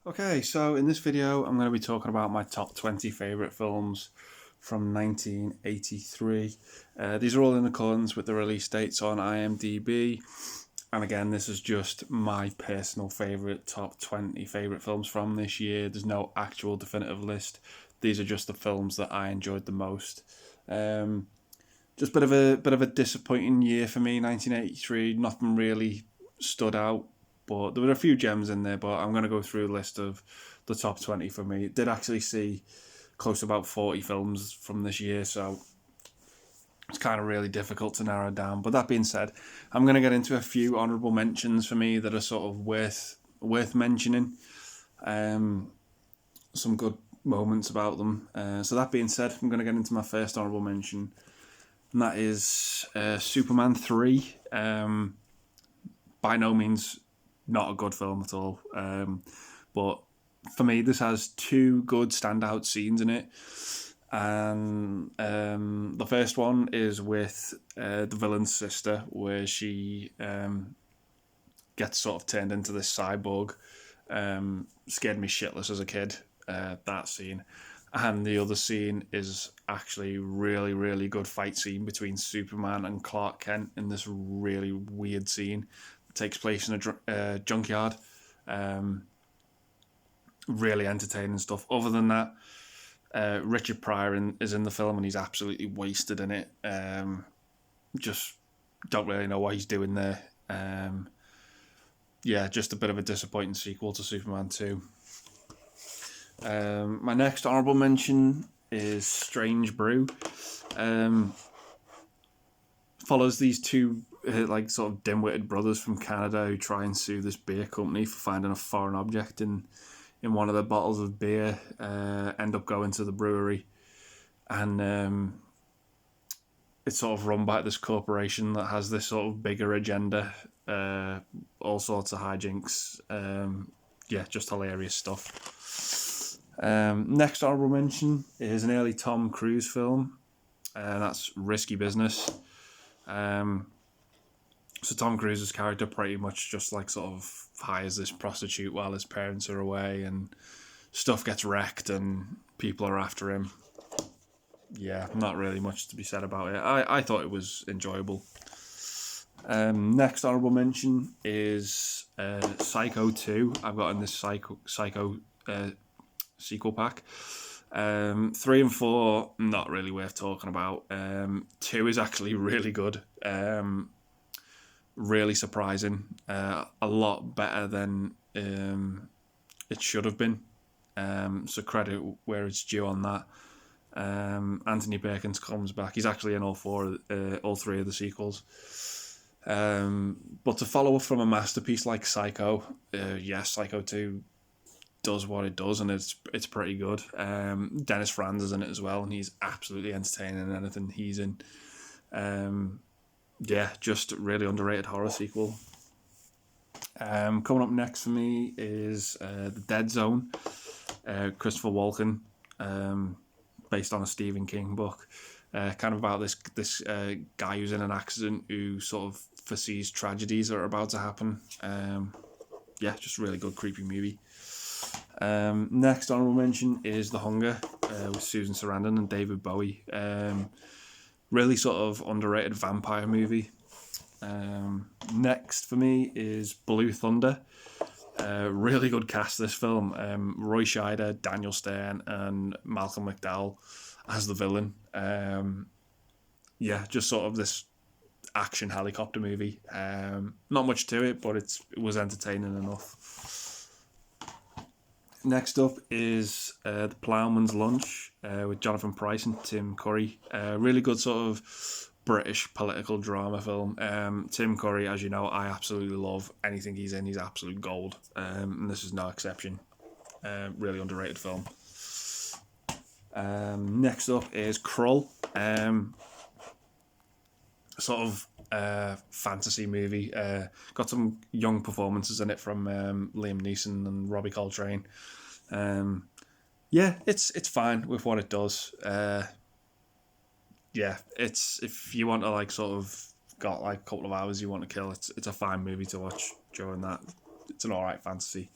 Okay, so in this video, I'm going to be talking about my top 20 favourite films from 1983. These are all in accordance with the release dates on IMDb. And again, this is just my personal favourite top 20 favourite films from this year. There's no actual definitive list. These are just the films that I enjoyed the most. Just bit of a disappointing year for me, 1983. Nothing really stood out, but there were a few gems in there. But I'm going to go through a list of the top 20 for me. Did actually see close to about 40 films from this year, so it's kind of really difficult to narrow down. But that being said, I'm going to get into a few honourable mentions for me that are sort of worth mentioning. Some good moments about them. So that being said, I'm going to get into my first honourable mention, and that is Superman 3. By no means not a good film at all. But for me, this has two good standout scenes in it. And the first one is with the villain's sister, where she gets sort of turned into this cyborg. Scared me shitless as a kid, that scene. And the other scene is actually really, really good fight scene between Superman and Clark Kent in this really weird scene that takes place in a junkyard. Really entertaining stuff. Other than that, Richard Pryor is in the film and he's absolutely wasted in it. Just don't really know what he's doing there. Just a bit of a disappointing sequel to Superman 2. My next honourable mention is Strange Brew. Follows these two sort of dim-witted brothers from Canada who try and sue this beer company for finding a foreign object in one of the bottles of beer. End up going to the brewery, and it's sort of run by this corporation that has this sort of bigger agenda. All sorts of hijinks. Just hilarious stuff. Next honourable mention is an early Tom Cruise film, and that's Risky Business. So Tom Cruise's character pretty much just like sort of hires this prostitute while his parents are away, and stuff gets wrecked and people are after him. Yeah, not really much to be said about it. I thought it was enjoyable. Next honourable mention is Psycho 2. I've got in this Psycho sequel pack. 3 and 4, not really worth talking about. 2 is actually really good. Really surprising. A lot better than it should have been. So credit where it's due on that. Anthony Perkins comes back. He's actually in all three of the sequels. But to follow up from a masterpiece like Psycho, Psycho 2 does what it does, and it's pretty good. Dennis Franz is in it as well, and he's absolutely entertaining in anything he's in. Just really underrated horror sequel. Coming up next for me is The Dead Zone, Christopher Walken, based on a Stephen King book. Kind of about this guy who's in an accident who sort of foresees tragedies that are about to happen. Just really good, creepy movie. Next honourable mention is The Hunger, with Susan Sarandon and David Bowie. Really sort of underrated vampire movie. Next for me is Blue Thunder. Really good cast, this film. Roy Scheider, Daniel Stern, and Malcolm McDowell as the villain. Just sort of this action helicopter movie. Not much to it, but it was entertaining enough. Next up is The Ploughman's Lunch, with Jonathan Pryce and Tim Curry. Really good sort of British political drama film. Tim Curry, as you know, I absolutely love anything he's in. He's absolute gold, and this is no exception. Really underrated film. Next up is Krull, sort of fantasy movie. Got some young performances in it from Liam Neeson and Robbie Coltrane. It's fine with what it does. It's, if you want to like sort of got like a couple of hours you want to kill, it's a fine movie to watch during that. It's an alright fantasy.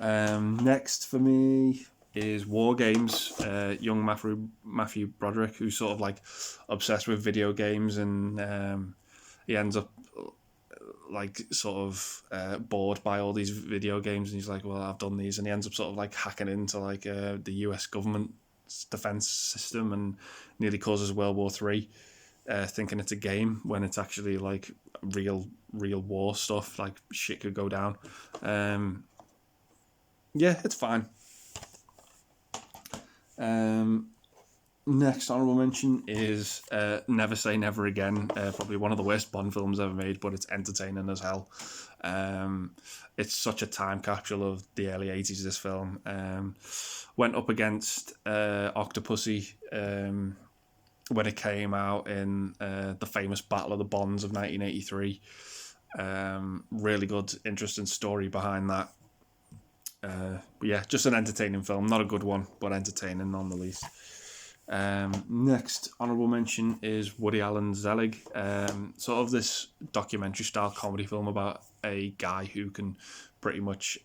Next for me is War Games. Young Matthew Broderick, who's sort of like obsessed with video games, and he ends up like sort of bored by all these video games, and he's like, well, I've done these, and he ends up sort of like hacking into like the US government defense system and nearly causes World War Three, thinking it's a game when it's actually like real war stuff. Like shit could go down. Yeah, it's fine. Next honourable mention is Never Say Never Again. Probably one of the worst Bond films ever made, but it's entertaining as hell. It's such a time capsule of the early 80s, this film. Went up against Octopussy when it came out in the famous Battle of the Bonds of 1983. Really good, interesting story behind that. But yeah, just an entertaining film. Not a good one, but entertaining none the least. Next honourable mention is Woody Allen's Zelig. Sort of this documentary style comedy film about a guy who can pretty much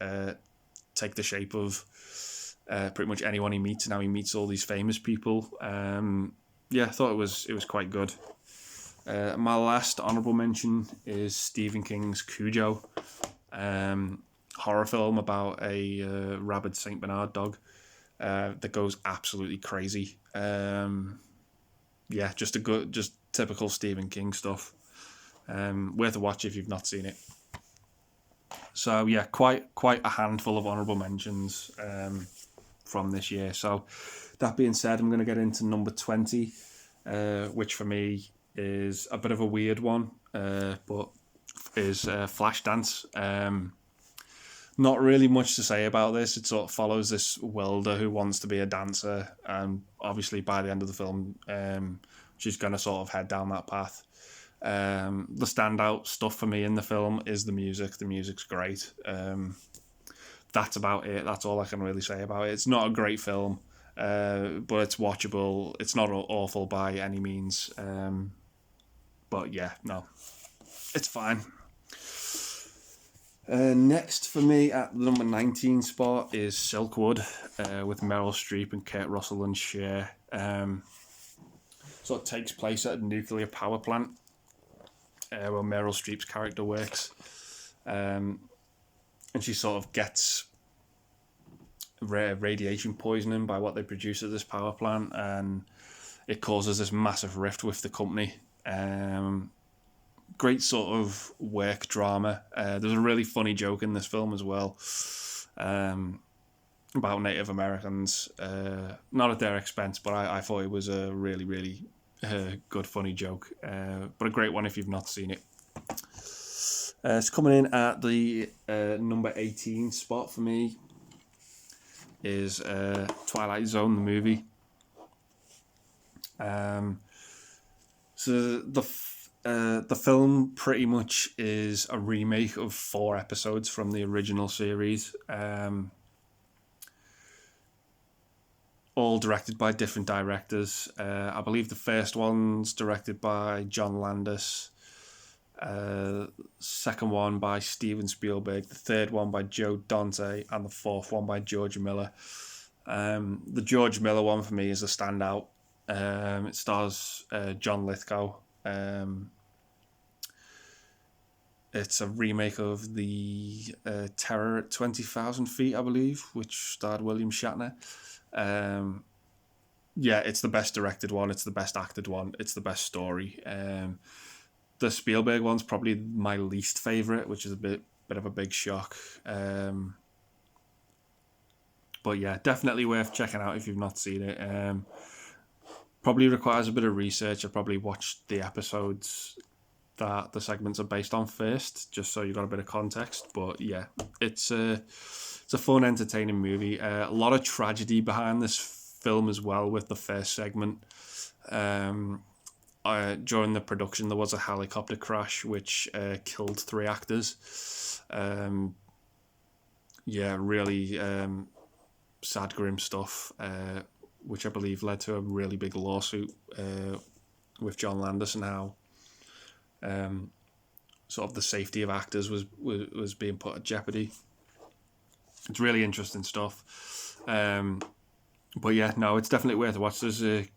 take the shape of pretty much anyone he meets. Now he meets all these famous people. Yeah, I thought it was quite good. My last honourable mention is Stephen King's Cujo. Horror film about a rabid Saint Bernard dog that goes absolutely crazy. Yeah, just typical Stephen King stuff. Worth a watch if you've not seen it. So yeah, quite a handful of honourable mentions from this year. So that being said, I'm going to get into number 20, which for me is a bit of a weird one, but is Flashdance. Not really much to say about this. It sort of follows this welder who wants to be a dancer, and obviously by the end of the film, she's going to sort of head down that path. The standout stuff for me in the film is the music. The music's great. That's about it. That's all I can really say about it. It's not a great film, but it's watchable. It's not awful by any means. But yeah, no, it's fine. Next for me at the number 19 spot is Silkwood with Meryl Streep and Kurt Russell and Cher. So it takes place at a nuclear power plant where Meryl Streep's character works. And she sort of gets radiation poisoning by what they produce at this power plant, and it causes this massive rift with the company. Great sort of work drama. There's a really funny joke in this film as well about Native Americans. Not at their expense, but I thought it was a really, really good, funny joke. But a great one if you've not seen it. It's coming in at the number 18 spot for me is Twilight Zone, the movie. So the film pretty much is a remake of 4 episodes from the original series, all directed by different directors. I believe the first one's directed by John Landis, second one by Steven Spielberg, the third one by Joe Dante, and the fourth one by George Miller. The George Miller one for me is a standout. It stars John Lithgow. It's a remake of the Terror at 20,000 Feet, I believe, which starred William Shatner. Yeah, it's the best directed one. It's the best acted one. It's the best story. The Spielberg one's probably my least favourite, which is a bit of a big shock. But yeah, definitely worth checking out if you've not seen it. Probably requires a bit of research. I've probably watched the episodes that the segments are based on first, just so you got a bit of context. But yeah, it's a fun, entertaining movie. A lot of tragedy behind this film as well with the first segment. During the production, there was a helicopter crash which killed 3 actors. Yeah, really sad, grim stuff, which I believe led to a really big lawsuit with John Landis and how sort of the safety of actors was being put at jeopardy. It's really interesting stuff. But yeah, no, it's definitely worth a watch. There's a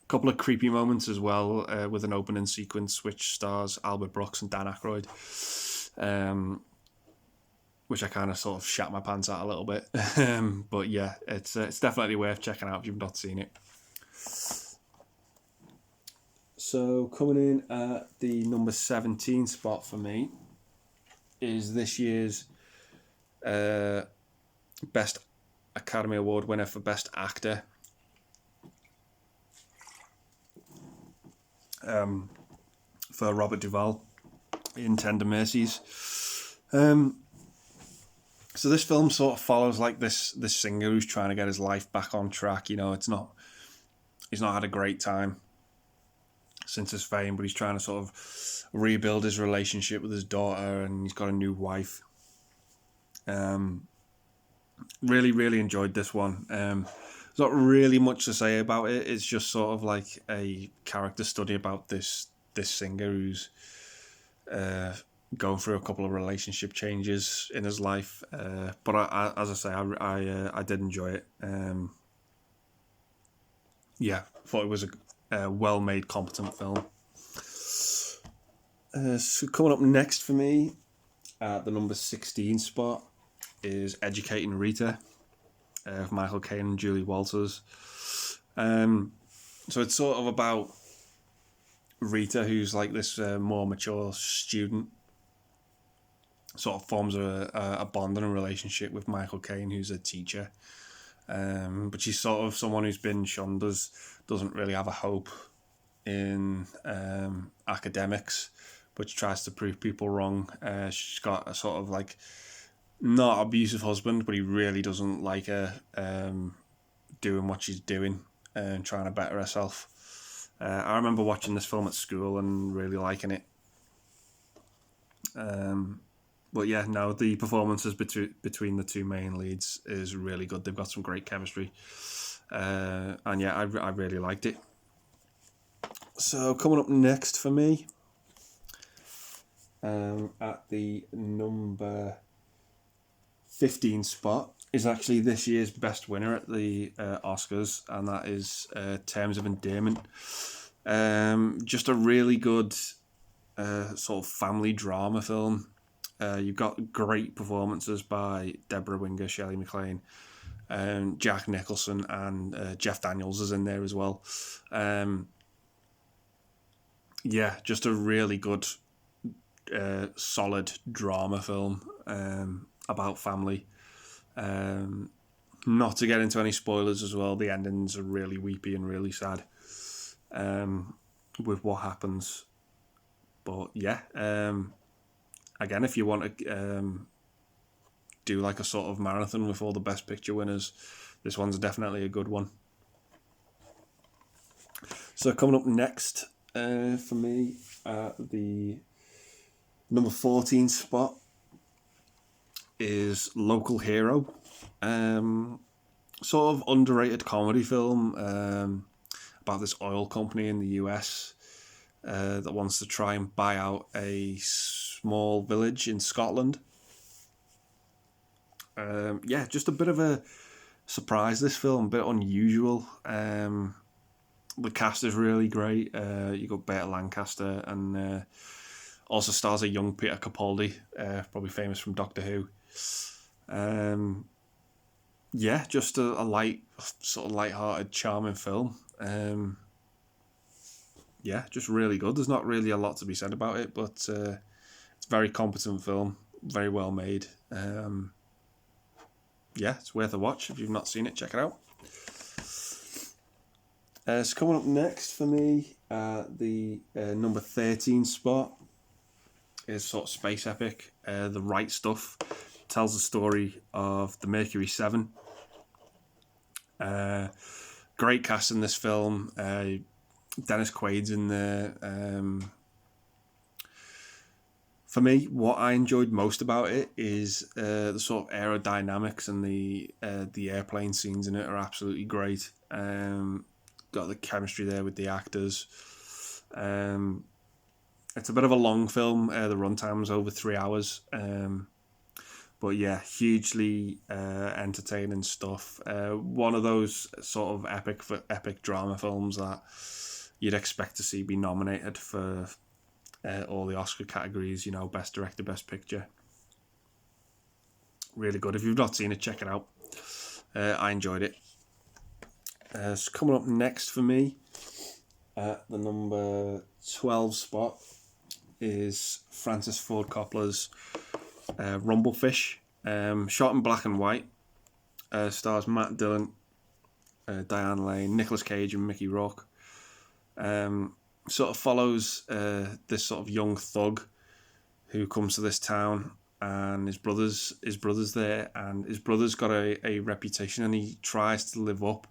couple of creepy moments as well with an opening sequence which stars Albert Brooks and Dan Aykroyd, which I kind of sort of shat my pants at a little bit. But yeah, it's definitely worth checking out if you've not seen it. So coming in at the number 17 spot for me is this year's Best Academy Award winner for Best Actor. For Robert Duvall in Tender Mercies. So this film sort of follows like this singer who's trying to get his life back on track. You know, he's not had a great time since his fame, but he's trying to sort of rebuild his relationship with his daughter, and he's got a new wife. Really, really enjoyed this one. There's not really much to say about it. It's just sort of like a character study about this singer who's going through a couple of relationship changes in his life. But as I say, I did enjoy it. Yeah, thought it was a well-made, competent film. So coming up next for me, at the number 16 spot, is Educating Rita, of Michael Caine and Julie Walters. So it's sort of about Rita, who's like this more mature student, sort of forms a bond and a relationship with Michael Caine, who's a teacher. But she's sort of someone who's been shunned, doesn't really have a hope in academics, but she tries to prove people wrong. She's got a sort of like not abusive husband, but he really doesn't like her doing what she's doing and trying to better herself. I remember watching this film at school and really liking it. But yeah, no, the performances between the two main leads is really good. They've got some great chemistry. And yeah, I really liked it. So coming up next for me, at the number 15 spot, is actually this year's best winner at the Oscars, and that is Terms of Endearment. Just a really good sort of family drama film. You've got great performances by Deborah Winger, Shelley MacLaine, Jack Nicholson, and Jeff Daniels is in there as well. Yeah, just a really good, solid drama film about family. Not to get into any spoilers as well, the endings are really weepy and really sad with what happens. But yeah, again, if you want to do like a sort of marathon with all the Best Picture winners, this one's definitely a good one. So coming up next for me, the number 14 spot is Local Hero. Sort of underrated comedy film about this oil company in the US that wants to try and buy out a small village in Scotland. Yeah, just a bit of a surprise, this film, a bit unusual. The cast is really great. You got Burt Lancaster, and also stars a young Peter Capaldi, probably famous from Doctor Who. Yeah, just a light, sort of light-hearted, charming film. Yeah, just really good. There's not really a lot to be said about it, but it's a very competent film, very well made. Yeah, it's worth a watch. If you've not seen it, check it out. So coming up next for me, the number 13 spot is sort of space epic, The Right Stuff. It tells the story of the Mercury 7. Great cast in this film. Dennis Quaid's in there. For me, what I enjoyed most about it is the sort of aerodynamics, and the airplane scenes in it are absolutely great. Got the chemistry there with the actors. It's a bit of a long film. The runtime's over 3 hours. But yeah, hugely entertaining stuff. One of those sort of epic drama films that you'd expect to see be nominated for all the Oscar categories. Best director, best picture. Really good. If you've not seen it, check it out. I enjoyed it. So coming up next for me, at the number 12 spot, is Francis Ford Coppola's Rumblefish, shot in black and white. Stars Matt Dillon, Diane Lane, Nicolas Cage, and Mickey Rourke. Sort of follows this sort of young thug who comes to this town, and his brother's there, and his brother's got a reputation, and he tries to live up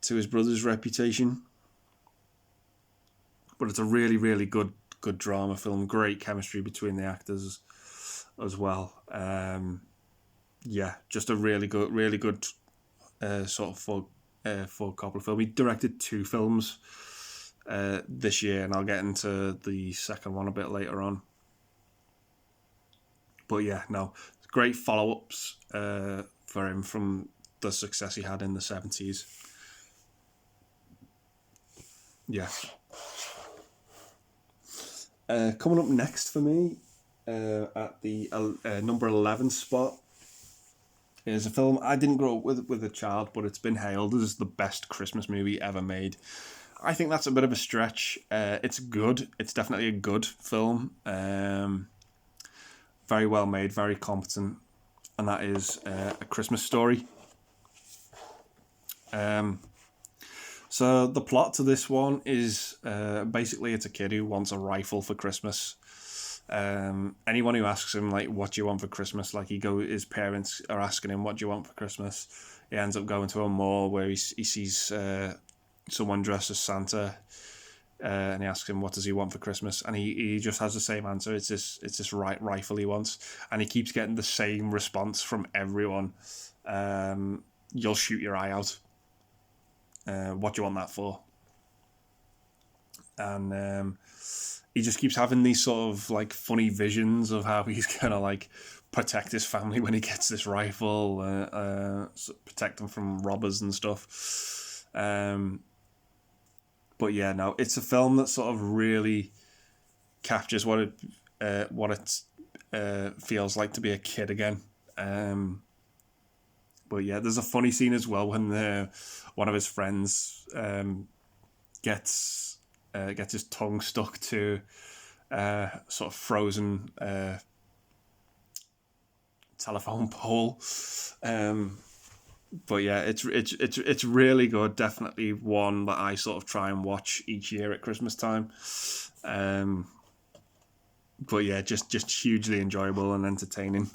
to his brother's reputation. But it's a really, really good drama film. Great chemistry between the actors as well. Just a really good sort of Ford Coppola film. He directed 2 films this year, and I'll get into the second one a bit later on. But yeah, no, great follow-ups for him from the success he had in the 70s. Yeah. Coming up next for me, at the number 11 spot, is a film I didn't grow up with a child, but it's been hailed as the best Christmas movie ever made. I think that's a bit of a stretch. It's good. It's definitely a good film. Very well made, very competent, and that is A Christmas Story. So the plot to this one is basically it's a kid who wants a rifle for Christmas. Anyone who asks him like, "What do you want for Christmas?" his parents are asking him, "What do you want for Christmas?" He ends up going to a mall where he sees someone dressed as Santa, and he asks him, "What does he want for Christmas?" And he just has the same answer. It's this rifle he wants, and he keeps getting the same response from everyone. You'll shoot your eye out. What do you want that for? And he just keeps having these sort of like funny visions of how he's gonna like protect his family when he gets this rifle, protect them from robbers and stuff. But yeah, no, it's a film that sort of really captures what it feels like to be a kid again. But yeah, there's a funny scene as well when one of his friends gets his tongue stuck to sort of frozen telephone pole. But yeah, it's really good. Definitely one that I sort of try and watch each year at Christmas time. But yeah, just hugely enjoyable and entertaining.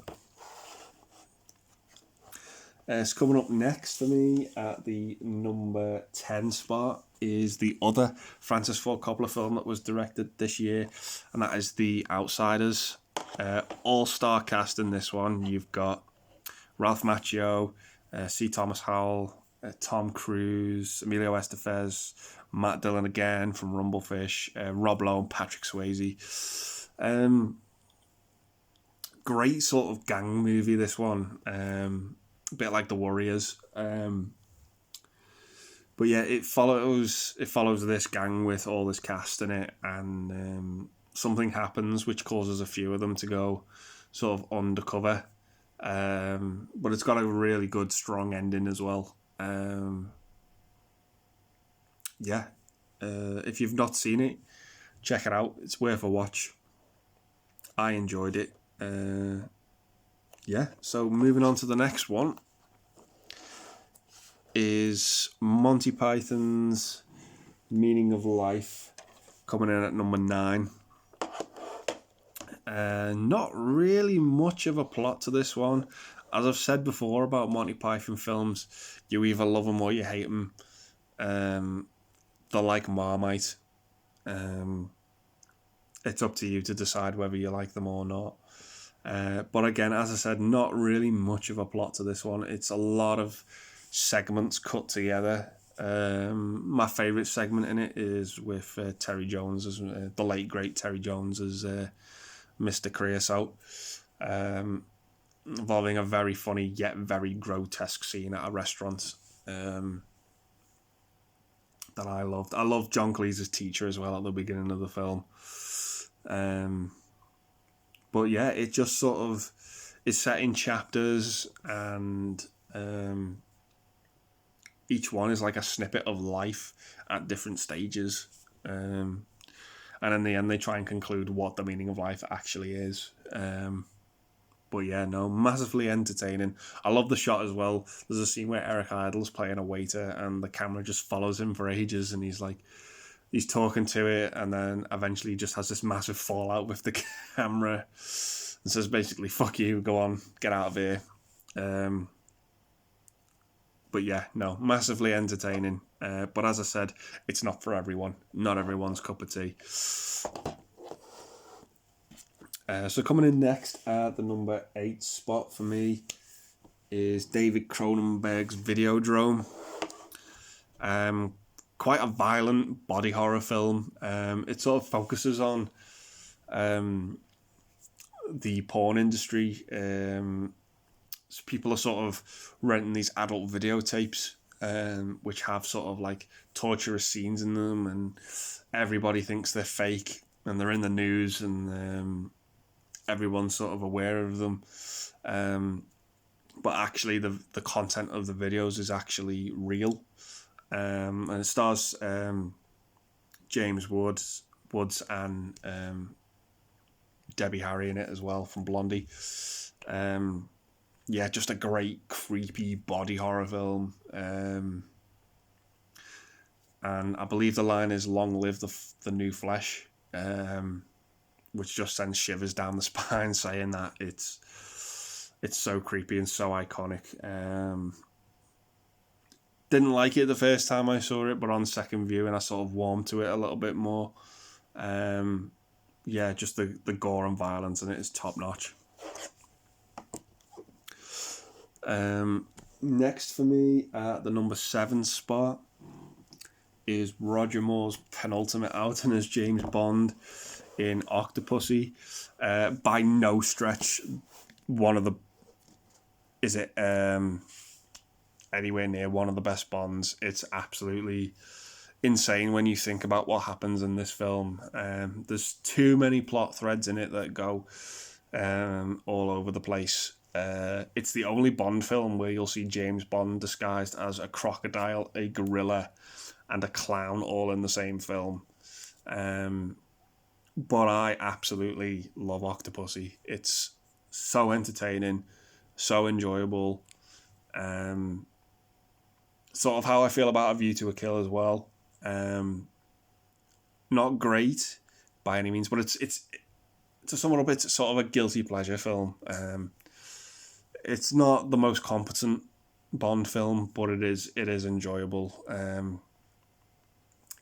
It's coming up next for me at the number 10 spot is the other Francis Ford Coppola film that was directed this year, and that is The Outsiders. All-star cast in this one. You've got Ralph Macchio, C. Thomas Howell, Tom Cruise, Emilio Estevez, Matt Dillon again from Rumblefish, Rob Lowe, Patrick Swayze. Great sort of gang movie, this one. A bit like The Warriors. But yeah, it follows this gang with all this cast in it, and something happens which causes a few of them to go sort of undercover. But it's got a really good, strong ending as well. If you've not seen it, check it out. It's worth a watch. I enjoyed it. So moving on to the next one is Monty Python's Meaning of Life, coming in at number 9. Not really much of a plot to this one. As I've said before about Monty Python films, you either love them or you hate them. They're like Marmite. It's up to you to decide whether you like them or not. But again, as I said, not really much of a plot to this one. It's a lot of segments cut together. My favourite segment in it is with Terry Jones, as the late great Terry Jones as Mr. Creosote. involving a very funny yet very grotesque scene at a restaurant that I loved. I loved John Cleese's teacher as well at the beginning of the film. But yeah, it just sort of is set in chapters, and each one is like a snippet of life at different stages. And in the end, they try and conclude what the meaning of life actually is. But yeah, no, massively entertaining. I love the shot as well. There's a scene where Eric Idle's playing a waiter and the camera just follows him for ages, and he's talking to it, and then eventually just has this massive fallout with the camera and says basically, fuck you, go on, get out of here. But yeah, no, massively entertaining. But as I said, it's not for everyone. Not everyone's cup of tea. So coming in next at the number 8 spot for me is David Cronenberg's Videodrome. Quite a violent body horror film. It sort of focuses on the porn industry. So people are sort of renting these adult videotapes, which have sort of like torturous scenes in them, and everybody thinks they're fake, and they're in the news, and everyone's sort of aware of them. But actually the content of the videos is actually real. And it stars James Woods and Debbie Harry in it as well from Blondie. Yeah, just a great creepy body horror film. And I believe the line is "Long live the new flesh," which just sends shivers down the spine, saying that it's so creepy and so iconic. Didn't like it the first time I saw it, but on second viewing I sort of warmed to it a little bit more. Yeah, just the gore and violence in it is top notch. Next for me at the number 7 spot is Roger Moore's penultimate outing as James Bond in Octopussy. By no stretch anywhere near one of the best Bonds. It's absolutely insane when you think about what happens in this film. There's too many plot threads in it that go all over the place. It's the only Bond film where you'll see James Bond disguised as a crocodile, a gorilla, and a clown all in the same film. But I absolutely love Octopussy. It's so entertaining, so enjoyable. Sort of how I feel about A View to a Kill as well. Not great by any means, but it's to sum it up, it's sort of a guilty pleasure film. It's not the most competent Bond film, but it is enjoyable.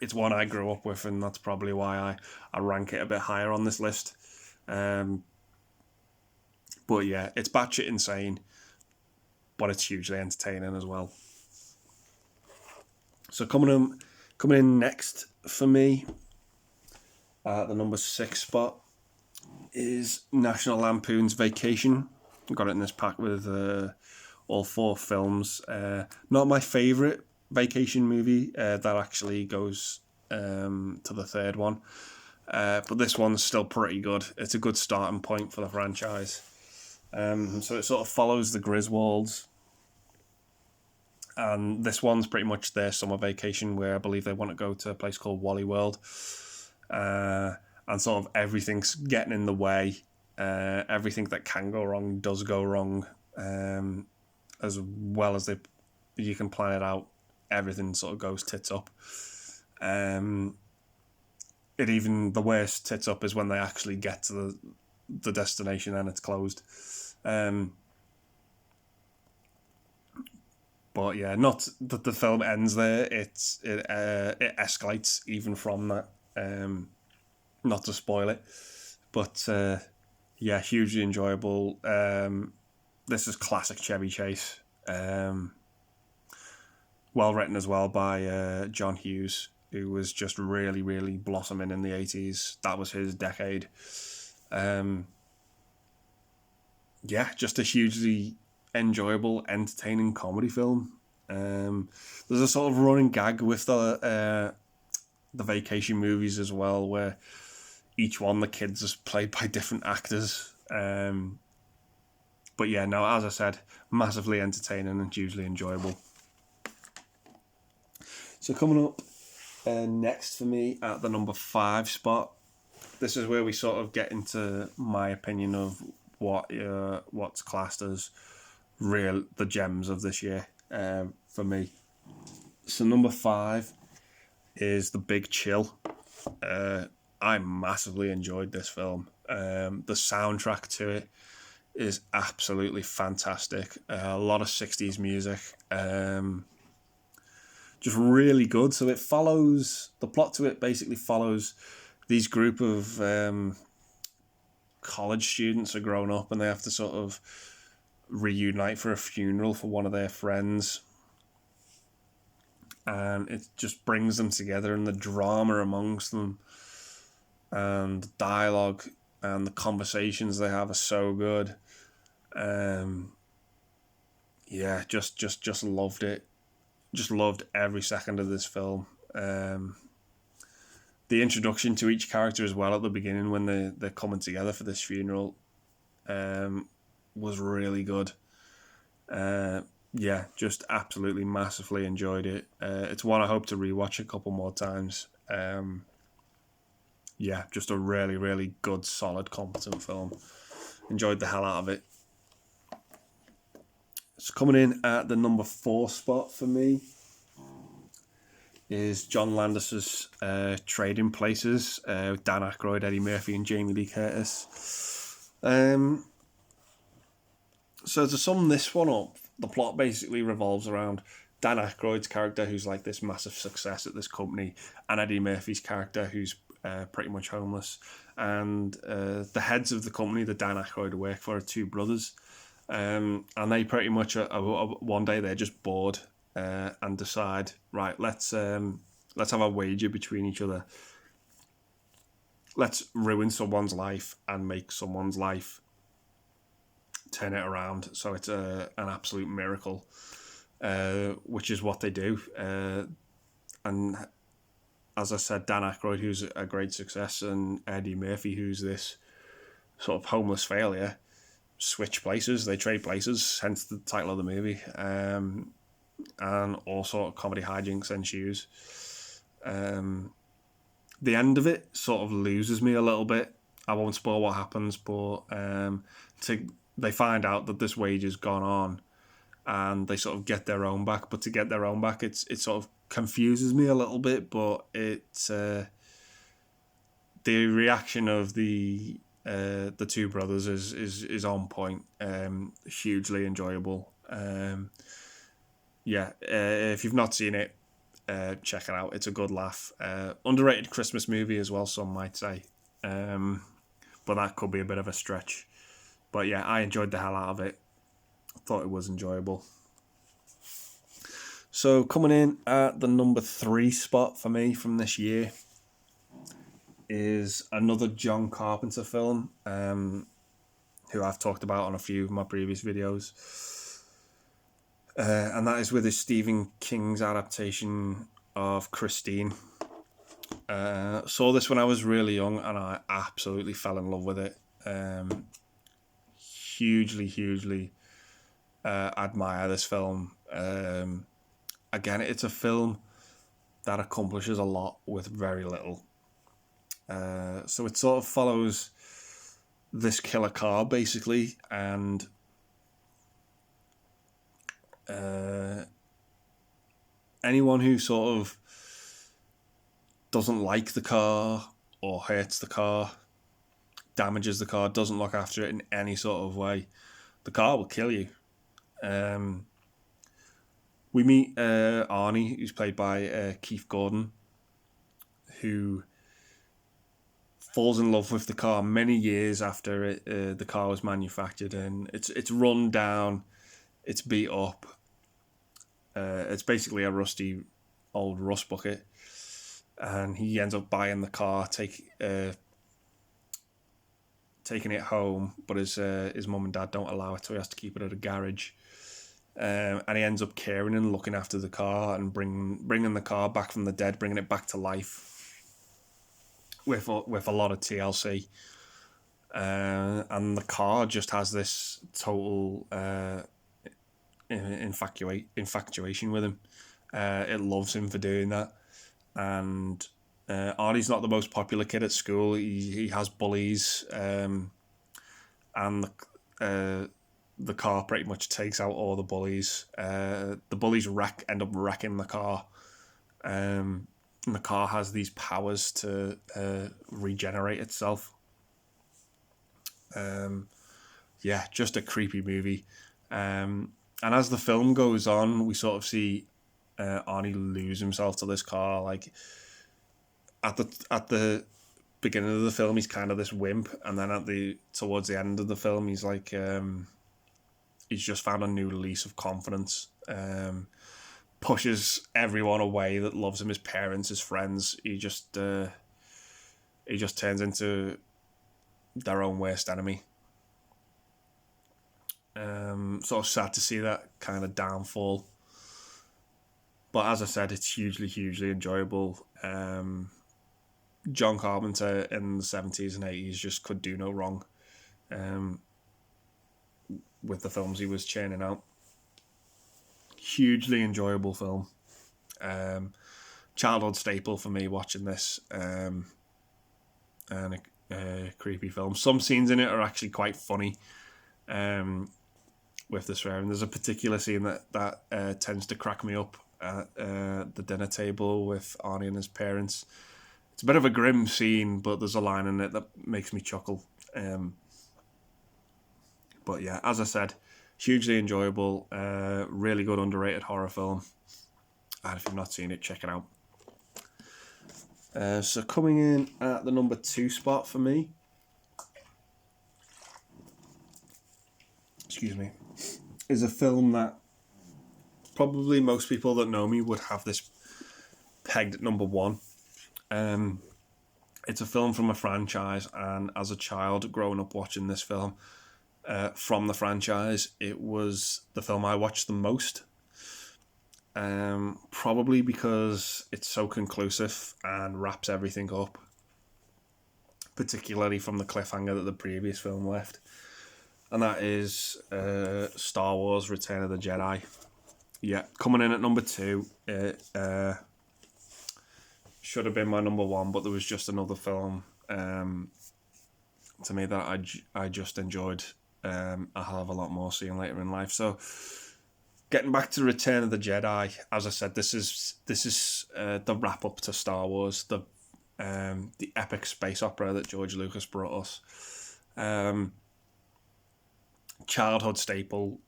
It's one I grew up with, and that's probably why I rank it a bit higher on this list. But yeah, it's batshit insane, but it's hugely entertaining as well. So coming in next for me, the number 6 spot is National Lampoon's Vacation. I got it in this pack with all 4 films. Not my favourite vacation movie. That actually goes to the 3rd one. But this one's still pretty good. It's a good starting point for the franchise. So it sort of follows the Griswolds. And this one's pretty much their summer vacation, where I believe they want to go to a place called Wally World. And sort of everything's getting in the way. Everything that can go wrong does go wrong. As well as you can plan it out, everything sort of goes tits up. The worst tits up is when they actually get to the destination and it's closed. But yeah, not that the film ends there. It escalates even from that. Not to spoil it, but yeah, hugely enjoyable. This is classic Chevy Chase. Well written as well by John Hughes, who was just really, really blossoming in the 80s. That was his decade. yeah, just a hugely enjoyable, entertaining comedy film. There's a sort of running gag with the vacation movies as well, where each one the kids is played by different actors. But yeah, no, as I said, massively entertaining and hugely enjoyable. So coming up next for me at the number 5 spot, this is where we sort of get into my opinion of what's classed as the gems of this year for me. So number 5 is The Big Chill. I massively enjoyed this film. The soundtrack to it is absolutely fantastic. A lot of 60s music. Just really good. So the plot to it basically follows these group of college students are grown up and they have to sort of reunite for a funeral for one of their friends. And it just brings them together, and the drama amongst them and the dialogue and the conversations they have are so good. Yeah, just loved it. Just loved every second of this film. The introduction to each character as well at the beginning when they're coming together for this funeral was really good. Yeah, just absolutely massively enjoyed it. It's one I hope to rewatch a couple more times. Yeah, just a really, really good, solid, competent film. Enjoyed the hell out of it. So coming in at the number 4 spot for me is John Landis's Trading Places with Dan Aykroyd, Eddie Murphy and Jamie Lee Curtis. So to sum this one up, the plot basically revolves around Dan Aykroyd's character, who's like this massive success at this company, and Eddie Murphy's character, who's pretty much homeless. And the heads of the company that Dan Aykroyd work for are two brothers. And they pretty much one day they're just bored and decide, right, let's have a wager between each other. Let's ruin someone's life and make someone's life turn it around. So it's an absolute miracle, which is what they do. And as I said, Dan Aykroyd, who's a great success, and Eddie Murphy, who's this sort of homeless failure, switch places. They trade places, hence the title of the movie. And all sort of comedy hijinks ensues. The end of it sort of loses me a little bit. I won't spoil what happens, but they find out that this wage has gone on, and they sort of get their own back. But to get their own back, it sort of confuses me a little bit. But it's the reaction of the two brothers is on point. Hugely enjoyable. Yeah, if you've not seen it, check it out. It's a good laugh. Underrated Christmas movie as well, some might say. But that could be a bit of a stretch. But yeah, I enjoyed the hell out of it. Thought it was enjoyable. So coming in at the number 3 spot for me from this year is another John Carpenter film, who I've talked about on a few of my previous videos. And that is with his Stephen King's adaptation of Christine. Saw this when I was really young and I absolutely fell in love with it. Hugely admire this film. Again, it's a film that accomplishes a lot with very little. So it sort of follows this killer car, basically, and anyone who sort of doesn't like the car or hurts the car, damages the car, doesn't look after it in any sort of way, the car will kill you. We meet Arnie, who's played by Keith Gordon, who falls in love with the car many years after the car was manufactured, and it's run down, it's beat up. It's basically a rusty old rust bucket, and he ends up buying the car, taking it home, but his mum and dad don't allow it, so he has to keep it at a garage. And he ends up caring and looking after the car and bringing the car back from the dead, bringing it back to life with a lot of TLC. And the car just has this total infatuation with him. It loves him for doing that. And Arnie's not the most popular kid at school. He has bullies, and the car pretty much takes out all the bullies. The bullies end up wrecking the car. And the car has these powers to regenerate itself. Just a creepy movie. And as the film goes on, we sort of see Arnie lose himself to this car. Like at the beginning of the film, he's kind of this wimp, and then towards the end of the film, he's like he's just found a new lease of confidence. Pushes everyone away that loves him, his parents, his friends. He just turns into their own worst enemy. Sort of sad to see that kind of downfall. But as I said, it's hugely, hugely enjoyable. John Carpenter in the 70s and 80s just could do no wrong with the films he was churning out. Hugely enjoyable film. Childhood staple for me watching this. And a creepy film. Some scenes in it are actually quite funny. With the swearing, there's a particular scene that tends to crack me up at the dinner table with Arnie and his parents. It's a bit of a grim scene, but there's a line in it that makes me chuckle. But yeah, as I said, hugely enjoyable, really good underrated horror film. And if you've not seen it, check it out. So coming in at the number 2 spot for me, is a film that probably most people that know me would have this pegged at number 1. It's a film from a franchise, and as a child growing up watching this film from the franchise, it was the film I watched the most. Probably because it's so conclusive and wraps everything up, particularly from the cliffhanger that the previous film left. And that is Star Wars Return of the Jedi. Yeah, coming in at number 2. It should have been my number 1, but there was just another film to me that I just enjoyed a hell of a lot more seeing later in life. So getting back to Return of the Jedi, as I said, this is the wrap up to Star Wars, the epic space opera that George Lucas brought us. Childhood staple,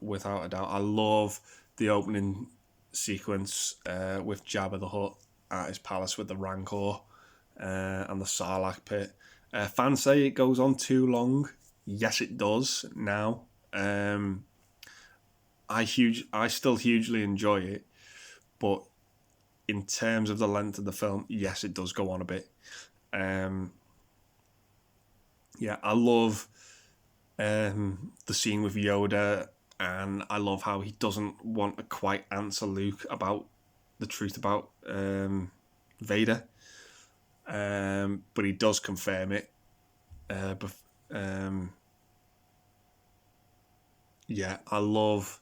without a doubt. I love the opening sequence with Jabba the Hutt at his palace with the Rancor and the Sarlacc pit. Fans say it goes on too long. Yes, it does now. I still hugely enjoy it, but in terms of the length of the film, yes, it does go on a bit. I love the scene with Yoda, and I love how he doesn't want to quite answer Luke about the truth about Vader, but he does confirm it. I love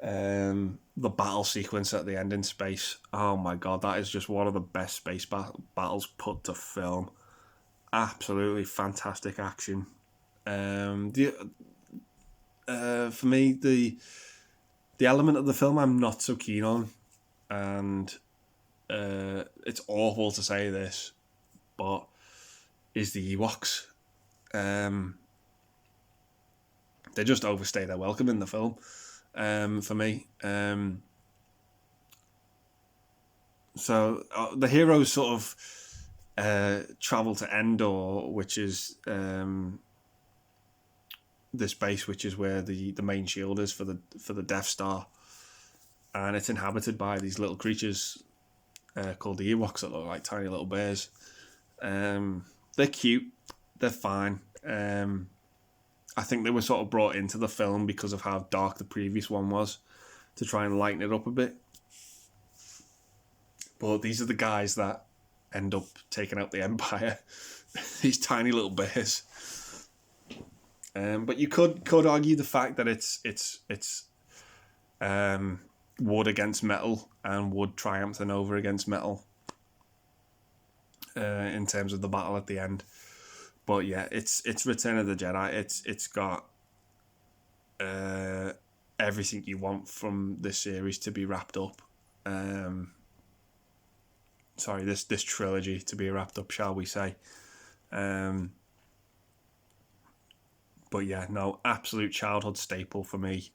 the battle sequence at the end in space. Oh my god, that is just one of the best space battles put to film. Absolutely fantastic action. For me, the element of the film I'm not so keen on, and it's awful to say this, but is the Ewoks. They just overstay their welcome in the film, for me. So the heroes sort of travel to Endor, which is this base, which is where the main shield is for the Death Star, and it's inhabited by these little creatures called the Ewoks that look like tiny little bears. They're cute. they're fine. I think they were sort of brought into the film because of how dark the previous one was, to try and lighten it up a bit. But these are the guys that end up taking out the Empire. These tiny little bears. But you could argue the fact that it's wood against metal, and wood triumphing over against metal in terms of the battle at the end. But yeah, it's Return of the Jedi. It's got everything you want from this series to be wrapped up. This trilogy to be wrapped up, shall we say? But yeah, no, absolute childhood staple for me.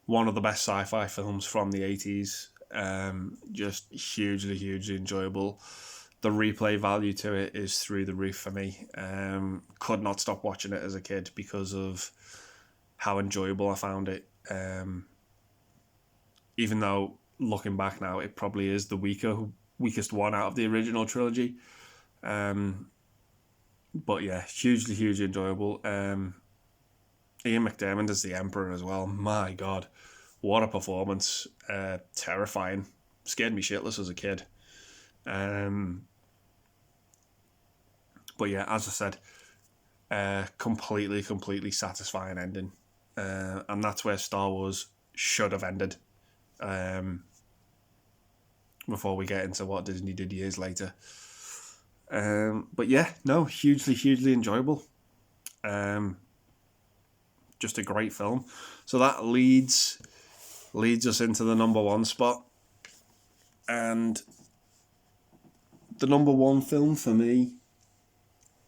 One of the best sci-fi films from the 80s. Just hugely enjoyable. The replay value to it is through the roof for me. Could not stop watching it as a kid because of how enjoyable I found it. Even though, looking back now, it probably is the weakest one out of the original trilogy. But yeah, hugely enjoyable. Ian McDiarmid as the Emperor as well. My God, what a performance. Terrifying. Scared me shitless as a kid. But yeah, as I said, completely satisfying ending. And that's where Star Wars should have ended. Before we get into what Disney did years later. But yeah, no, hugely enjoyable. Just a great film. So that leads us into the number one spot. And the number one film for me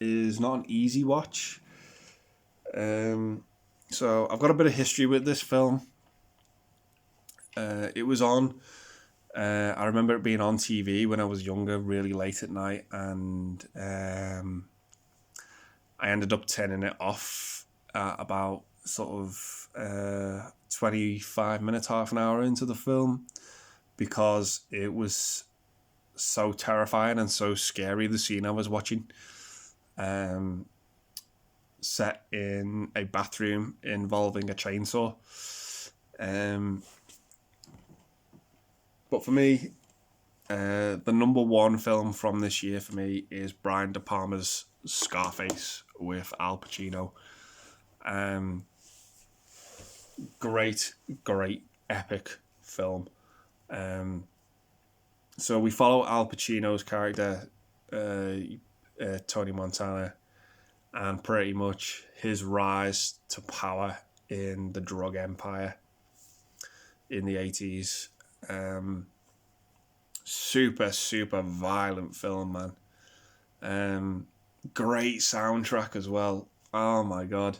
is not an easy watch. So I've got a bit of history with this film. It was on. I remember it being on TV when I was younger, really late at night, and I ended up turning it off at about sort of 25 minutes, half an hour into the film, because it was so terrifying and so scary, the scene I was watching. Set in a bathroom involving a chainsaw. But for me, the number one film from this year for me is Brian De Palma's Scarface with Al Pacino. Great epic film. So we follow Al Pacino's character, Tony Montana, and pretty much his rise to power in the drug empire in the 80s. Super violent film, man. Great soundtrack as well. Oh my God.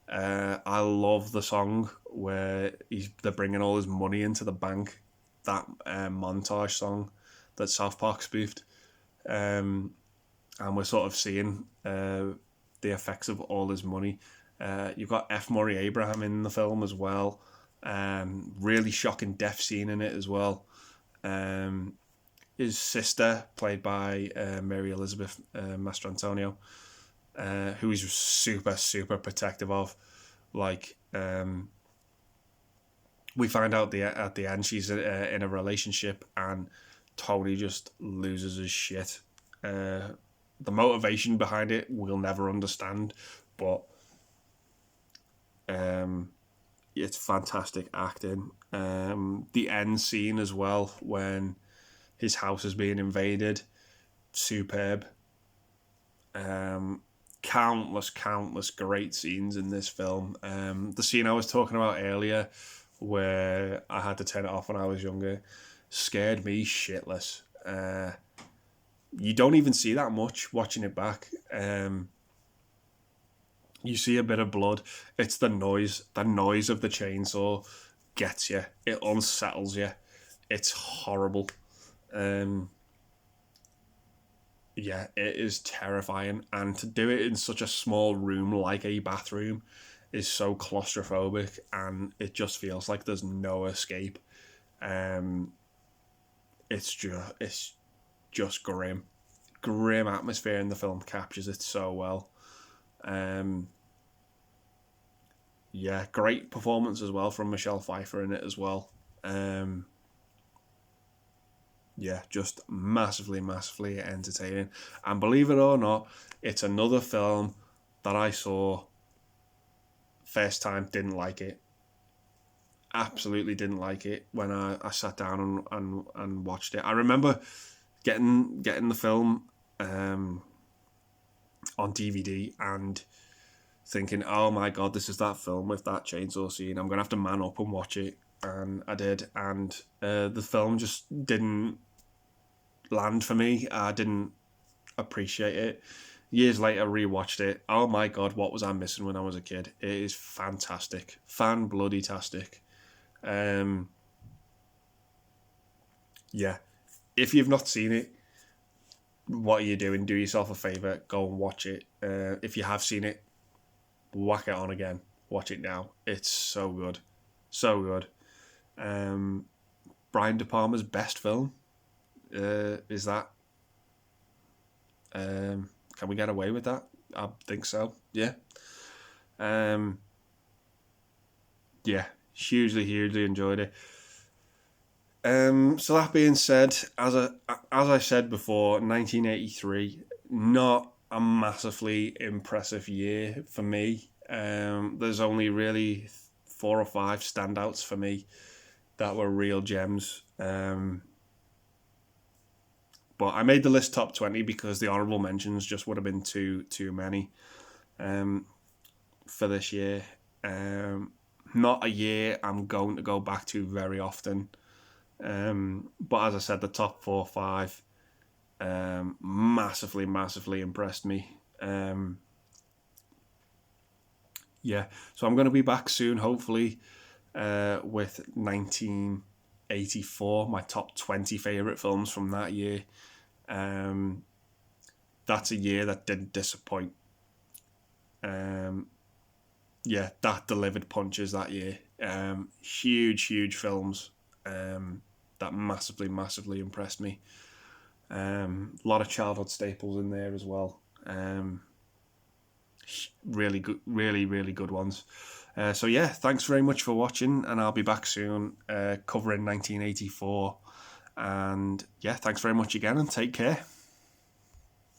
I love the song where they're bringing all his money into the bank. That montage song that South Park spoofed. And we're sort of seeing the effects of all his money. You've got F. Murray Abraham in the film as well. Really shocking death scene in it as well. His sister, played by Mary Elizabeth Mastrantonio, who he's super protective of. Like, we find out at the end she's in a relationship, and Tony just loses his shit. The motivation behind it we'll never understand, but it's fantastic acting. The end scene as well, when his house is being invaded, superb. Countless great scenes in this film. The scene I was talking about earlier, where I had to turn it off when I was younger, scared me shitless. You don't even see that much watching it back. You see a bit of blood. It's the noise. The noise of the chainsaw gets you. It unsettles you. It's horrible. Yeah, it is terrifying. And to do it in such a small room like a bathroom is so claustrophobic, and it just feels like there's no escape. It's just grim. grim atmosphere in the film captures it so well. Yeah, great performance as well from Michelle Pfeiffer in it as well. Yeah, just massively, massively entertaining. And believe it or not, it's another film that I saw first time, didn't like it. Absolutely didn't like it when I sat down and watched it. I remember getting the film on DVD and thinking, oh my God, this is that film with that chainsaw scene. I'm going to have to man up and watch it. And I did. And the film just didn't land for me. I didn't appreciate it. Years later, rewatched it. Oh my God, what was I missing when I was a kid? It is fantastic. Fan-bloody-tastic. Yeah. If you've not seen it, what are you doing? Do yourself a favour. Go and watch it. If you have seen it, whack it on again. Watch it now. It's so good. So good. Brian De Palma's best film. Is that? Can we get away with that? I think so. Yeah. Yeah. Hugely enjoyed it. So that being said, as I said before, 1983, not a massively impressive year for me. There's only really 4 or 5 standouts for me that were real gems. But I made the list top 20 because the honourable mentions just would have been too many for this year. Not a year I'm going to go back to very often. But as I said, the top 4 or 5 massively impressed me. Yeah, so I'm going to be back soon, hopefully, with 1984, my top 20 favourite films from that year. That's a year that didn't disappoint. Yeah, that delivered punches that year. Huge films that massively impressed me. A lot of childhood staples in there as well. Really good ones. So yeah, thanks very much for watching, and I'll be back soon covering 1984. And yeah, thanks very much again, and take care.